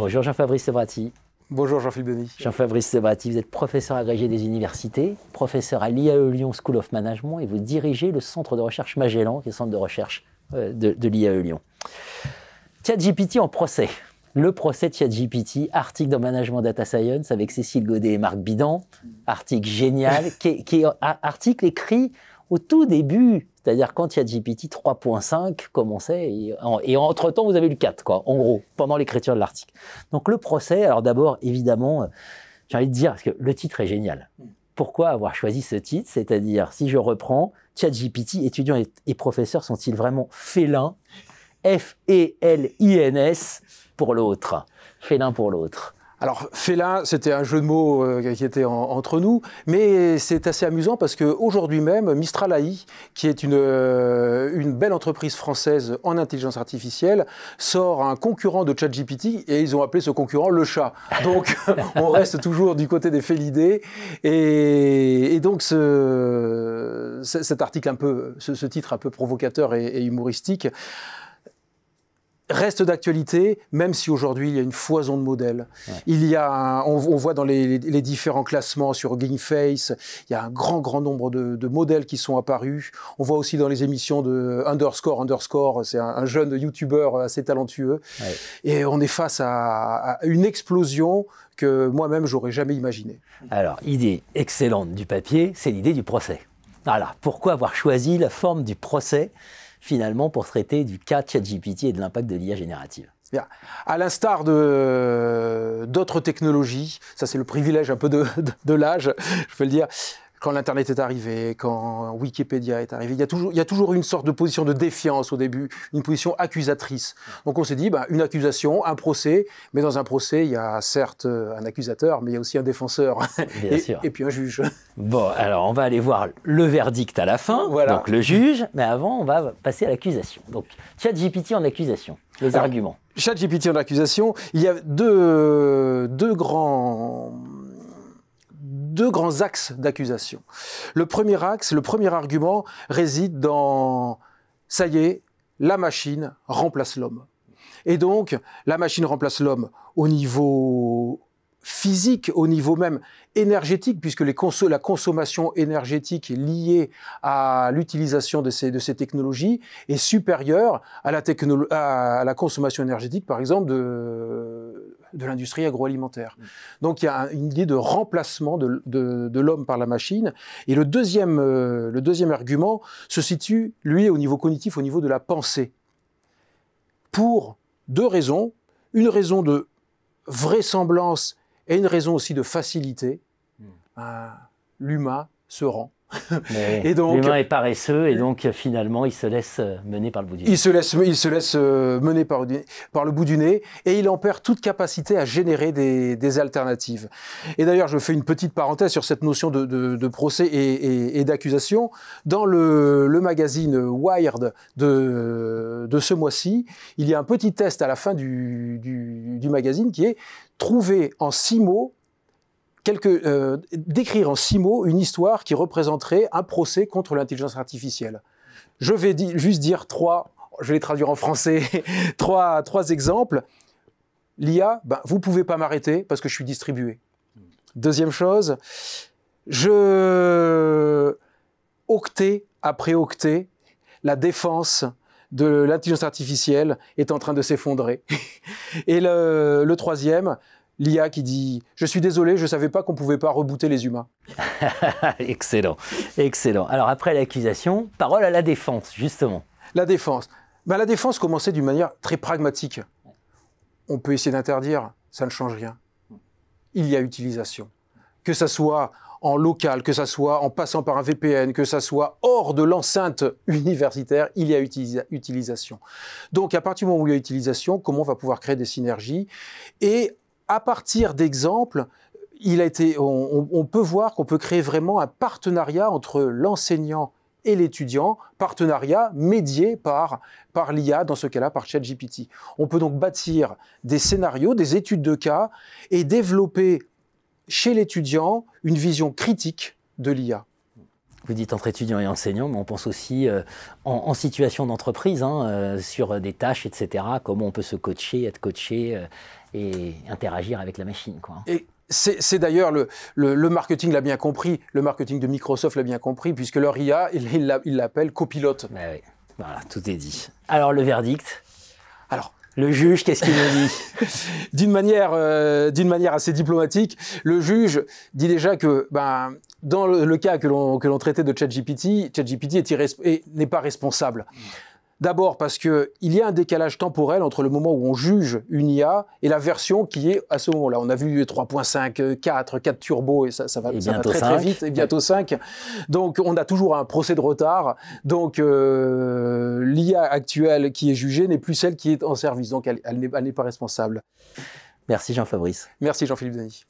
Bonjour Jean-Fabrice Sebrati. Bonjour Jean-Philippe Denis. Jean-Fabrice Sebrati, vous êtes professeur agrégé des universités, professeur à l'IAE Lyon School of Management et vous dirigez le centre de recherche Magellan, qui est le centre de recherche de l'IAE Lyon. ChatGPT en procès. Le procès de ChatGPT, article dans Management Data Science avec Cécile Godet et Marc Bidan, article génial, qui est article écrit au tout début, c'est-à-dire quand ChatGPT 3.5 commençait, et entre-temps vous avez eu le 4, quoi, en gros, pendant l'écriture de l'article. Donc le procès, alors d'abord, évidemment, j'ai envie de dire, parce que le titre est génial. Pourquoi avoir choisi ce titre? C'est-à-dire, si je reprends, ChatGPT, étudiants et professeurs sont-ils vraiment félins? F-E-L-I-N-S pour l'autre. Félin pour l'autre. Alors, félin, c'était un jeu de mots qui était entre nous, mais c'est assez amusant parce qu'aujourd'hui même, Mistral AI, qui est une belle entreprise française en intelligence artificielle, sort un concurrent de ChatGPT et ils ont appelé ce concurrent le chat. Donc, on reste toujours du côté des félidés. Et donc, cet article ce titre un peu provocateur et humoristique, reste d'actualité, même si aujourd'hui il y a une foison de modèles. Ouais. Il y a, on voit dans les différents classements sur GameFace, il y a un grand nombre de modèles qui sont apparus. On voit aussi dans les émissions de Underscore, c'est un jeune YouTuber assez talentueux. Ouais. Et on est face à une explosion que moi-même j'aurais jamais imaginée. Alors, idée excellente du papier, c'est l'idée du procès. Voilà, pourquoi avoir choisi la forme du procès finalement pour traiter du cas ChatGPT et de l'impact de l'IA générative? Bien. À l'instar d'autres technologies, ça c'est le privilège un peu de l'âge, je peux le dire, quand l'Internet est arrivé, quand Wikipédia est arrivé, il y a toujours une sorte de position de défiance au début, une position accusatrice. Donc on s'est dit, une accusation, un procès, mais dans un procès, il y a certes un accusateur, mais il y a aussi un défenseur, et puis un juge. Bon, alors on va aller voir le verdict à la fin, voilà. Donc le juge, mais avant on va passer à l'accusation. Donc ChatGPT en accusation, les arguments. ChatGPT en accusation, il y a deux grands axes d'accusation. Le premier argument réside dans « ça y est, la machine remplace l'homme ». Et donc, la machine remplace l'homme au niveau physique, au niveau même énergétique, puisque la consommation énergétique liée à l'utilisation de ces technologies est supérieure à la consommation énergétique, par exemple, de l'industrie agroalimentaire. Donc il y a une idée de remplacement de l'homme par la machine. Et le deuxième argument se situe, lui, au niveau cognitif, au niveau de la pensée. Pour deux raisons. Une raison de vraisemblance et une raison aussi de facilité. L'humain se rend. L'humain est paresseux et donc finalement il se laisse mener par le bout du nez. Il se laisse mener par le bout du nez et il en perd toute capacité à générer des alternatives. Et d'ailleurs, je fais une petite parenthèse sur cette notion de procès et d'accusation. Dans le magazine Wired de ce mois-ci, il y a un petit test à la fin du magazine qui est « Trouver en 6 mots » d'écrire en 6 mots une histoire qui représenterait un procès contre l'intelligence artificielle. Je vais juste dire je vais les traduire en français, trois exemples. L'IA, vous ne pouvez pas m'arrêter parce que je suis distribué. Deuxième chose, octet après octet, la défense de l'intelligence artificielle est en train de s'effondrer. Et le troisième, l'IA qui dit « Je suis désolé, je ne savais pas qu'on ne pouvait pas rebooter les humains. » Excellent, excellent. Alors après l'accusation, parole à la défense, justement. La défense. La défense commençait d'une manière très pragmatique. On peut essayer d'interdire, ça ne change rien. Il y a utilisation. Que ça soit en local, que ça soit en passant par un VPN, que ça soit hors de l'enceinte universitaire, il y a utilisation. Donc à partir du moment où il y a utilisation, comment on va pouvoir créer des synergies? Et à partir d'exemples, on peut voir qu'on peut créer vraiment un partenariat entre l'enseignant et l'étudiant, partenariat médié par l'IA, dans ce cas-là par ChatGPT. On peut donc bâtir des scénarios, des études de cas et développer chez l'étudiant une vision critique de l'IA. Vous dites entre étudiants et enseignants, mais on pense aussi en situation d'entreprise, sur des tâches, etc. Comment on peut se coacher, être coaché et interagir avec la machine, quoi. Et c'est d'ailleurs, le marketing l'a bien compris, le marketing de Microsoft l'a bien compris, puisque leur IA, il l'appelle copilote. Ben oui. Voilà, tout est dit. Alors, le verdict? Alors, le juge, qu'est-ce qu'il nous dit? d'une manière assez diplomatique, le juge dit déjà que, dans le cas que l'on traitait de ChatGPT, ChatGPT n'est pas responsable. D'abord parce qu'il y a un décalage temporel entre le moment où on juge une IA et la version qui est à ce moment-là. On a vu 3.5, 4 turbo et ça va très vite, et bientôt 5. Donc on a toujours un procès de retard. Donc l'IA actuelle qui est jugée n'est plus celle qui est en service. Donc elle n'est pas responsable. Merci Jean-Fabrice. Merci Jean-Philippe Denis.